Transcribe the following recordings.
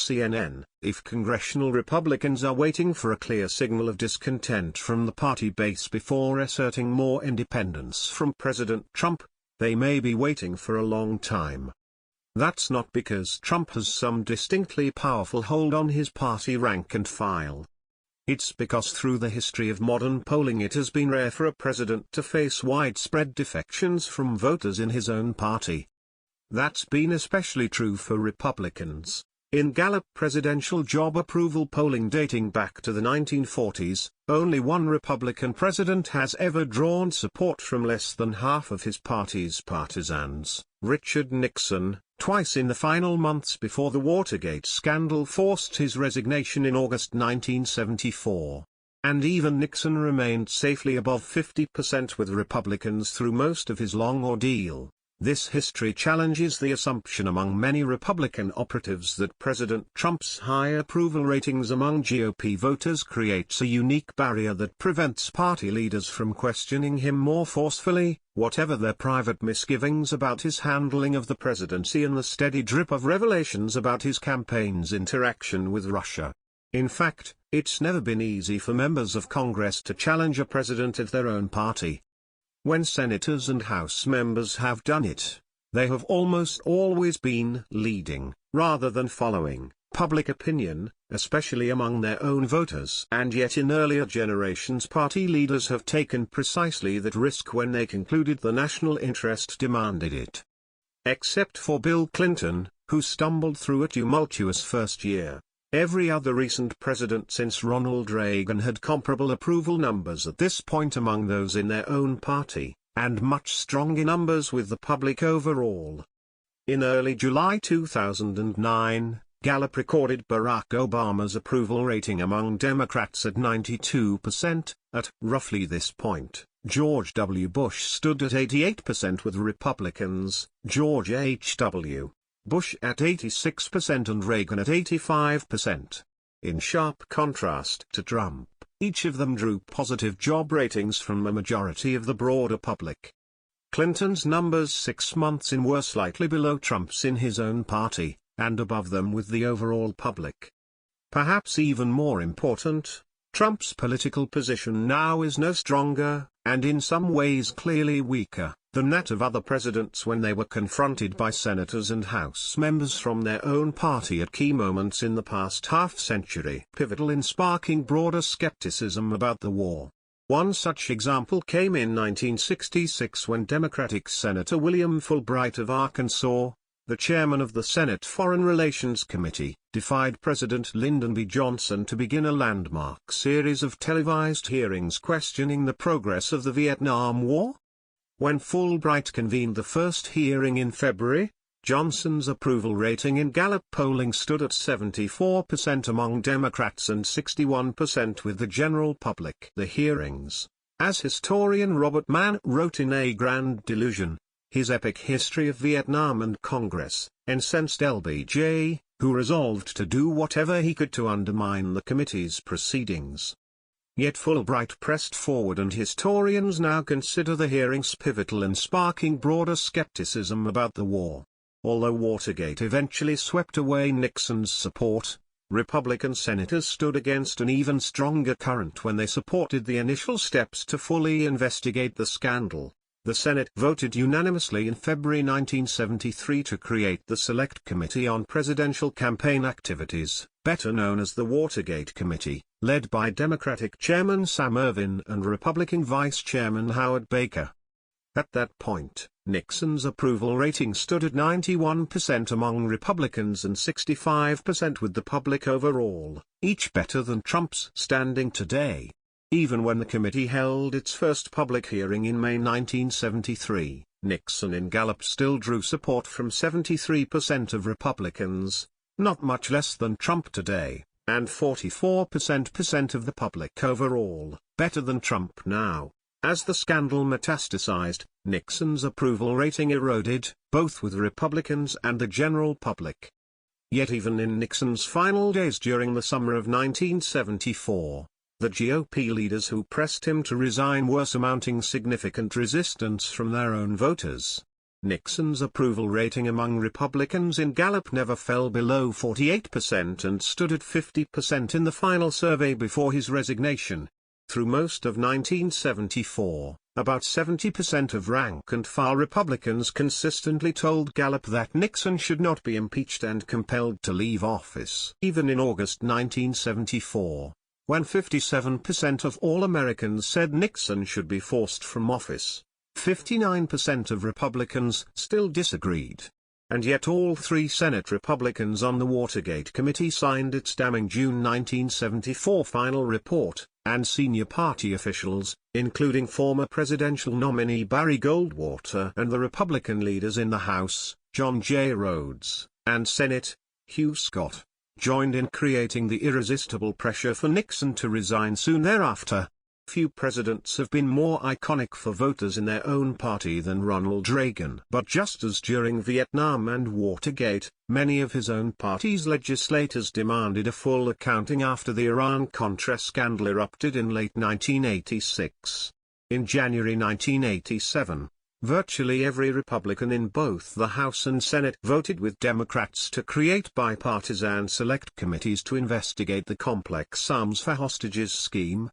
CNN, if congressional Republicans are waiting for a clear signal of discontent from the party base before asserting more independence from President Trump, they may be waiting for a long time. That's not because Trump has some distinctly powerful hold on his party rank and file. It's because through the history of modern polling it has been rare for a president to face widespread defections from voters in his own party. That's been especially true for Republicans. In Gallup presidential job approval polling dating back to the 1940s, only one Republican president has ever drawn support from less than half of his party's partisans, Richard Nixon, twice in the final months before the Watergate scandal forced his resignation in August 1974. And even Nixon remained safely above 50% with Republicans through most of his long ordeal. This history challenges the assumption among many Republican operatives that President Trump's high approval ratings among GOP voters creates a unique barrier that prevents party leaders from questioning him more forcefully, whatever their private misgivings about his handling of the presidency and the steady drip of revelations about his campaign's interaction with Russia. In fact, it's never been easy for members of Congress to challenge a president of their own party. When senators and House members have done it, they have almost always been leading, rather than following, public opinion, especially among their own voters. And yet in earlier generations party leaders have taken precisely that risk when they concluded the national interest demanded it. Except for Bill Clinton, who stumbled through a tumultuous first year, every other recent president since Ronald Reagan had comparable approval numbers at this point among those in their own party, and much stronger numbers with the public overall. In early July 2009, Gallup recorded Barack Obama's approval rating among Democrats at 92%. At roughly this point, George W. Bush stood at 88% with Republicans, George H.W. Bush at 86% and Reagan at 85%. In sharp contrast to Trump, each of them drew positive job ratings from a majority of the broader public. Clinton's numbers 6 months in were slightly below Trump's in his own party, and above them with the overall public. Perhaps even more important, Trump's political position now is no stronger, and in some ways clearly weaker, than that of other presidents when they were confronted by senators and House members from their own party at key moments in the past half-century, pivotal in sparking broader skepticism about the war. One such example came in 1966 when Democratic Senator William Fulbright of Arkansas, the chairman of the Senate Foreign Relations Committee, defied President Lyndon B. Johnson to begin a landmark series of televised hearings questioning the progress of the Vietnam War. When Fulbright convened the first hearing in February, Johnson's approval rating in Gallup polling stood at 74% among Democrats and 61% with the general public. The hearings, as historian Robert Mann wrote in A Grand Delusion, his epic history of Vietnam and Congress, incensed LBJ, who resolved to do whatever he could to undermine the committee's proceedings. Yet Fulbright pressed forward, and historians now consider the hearings pivotal in sparking broader skepticism about the war. Although Watergate eventually swept away Nixon's support, Republican senators stood against an even stronger current when they supported the initial steps to fully investigate the scandal. The Senate voted unanimously in February 1973 to create the Select Committee on Presidential Campaign Activities, better known as the Watergate Committee, led by Democratic Chairman Sam Ervin and Republican Vice Chairman Howard Baker. At that point, Nixon's approval rating stood at 91% among Republicans and 65% with the public overall, each better than Trump's standing today. Even when the committee held its first public hearing in May 1973, Nixon in Gallup still drew support from 73% of Republicans, not much less than Trump today, and 44% of the public overall, better than Trump now. As the scandal metastasized, Nixon's approval rating eroded, both with Republicans and the general public. Yet even in Nixon's final days during the summer of 1974, the GOP leaders who pressed him to resign were surmounting significant resistance from their own voters. Nixon's approval rating among Republicans in Gallup never fell below 48% and stood at 50% in the final survey before his resignation. Through most of 1974, about 70% of rank-and-file Republicans consistently told Gallup that Nixon should not be impeached and compelled to leave office. Even in August 1974, when 57% of all Americans said Nixon should be forced from office, 59% of Republicans still disagreed. And yet all three Senate Republicans on the Watergate Committee signed its damning June 1974 final report, and senior party officials, including former presidential nominee Barry Goldwater and the Republican leaders in the House, John J. Rhodes, and Senate, Hugh Scott, joined in creating the irresistible pressure for Nixon to resign soon thereafter. Few presidents have been more iconic for voters in their own party than Ronald Reagan. But just as during Vietnam and Watergate, many of his own party's legislators demanded a full accounting after the Iran-Contra scandal erupted in late 1986. In January 1987, virtually every Republican in both the House and Senate voted with Democrats to create bipartisan select committees to investigate the complex arms for hostages scheme.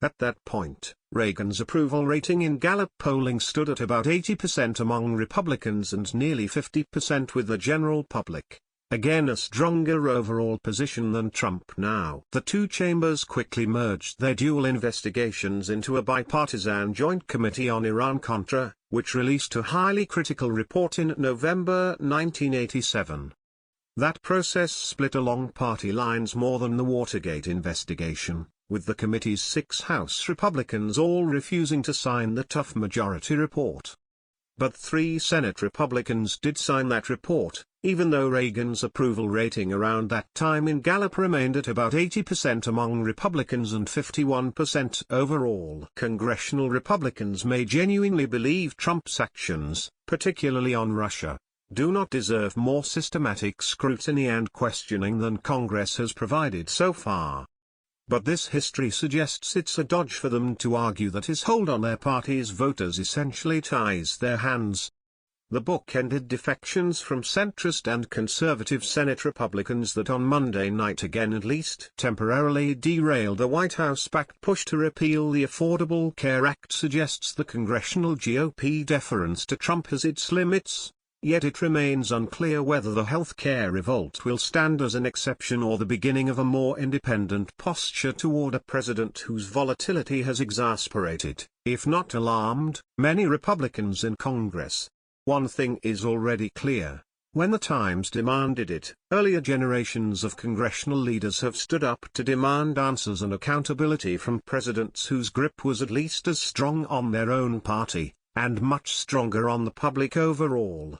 At that point, Reagan's approval rating in Gallup polling stood at about 80% among Republicans and nearly 50% with the general public. Again a stronger overall position than Trump now. The two chambers quickly merged their dual investigations into a bipartisan Joint Committee on Iran-Contra, which released a highly critical report in November 1987. That process split along party lines more than the Watergate investigation, with the committee's 6 House Republicans all refusing to sign the tough majority report. But 3 Senate Republicans did sign that report, even though Reagan's approval rating around that time in Gallup remained at about 80% among Republicans and 51% overall. Congressional Republicans may genuinely believe Trump's actions, particularly on Russia, do not deserve more systematic scrutiny and questioning than Congress has provided so far. But this history suggests it's a dodge for them to argue that his hold on their party's voters essentially ties their hands. The book-ended defections from centrist and conservative Senate Republicans that on Monday night again at least temporarily derailed the White House-backed push to repeal the Affordable Care Act suggests the congressional GOP deference to Trump has its limits. Yet it remains unclear whether the health care revolt will stand as an exception or the beginning of a more independent posture toward a president whose volatility has exasperated, if not alarmed, many Republicans in Congress. One thing is already clear. When the times demanded it, earlier generations of congressional leaders have stood up to demand answers and accountability from presidents whose grip was at least as strong on their own party, and much stronger on the public overall.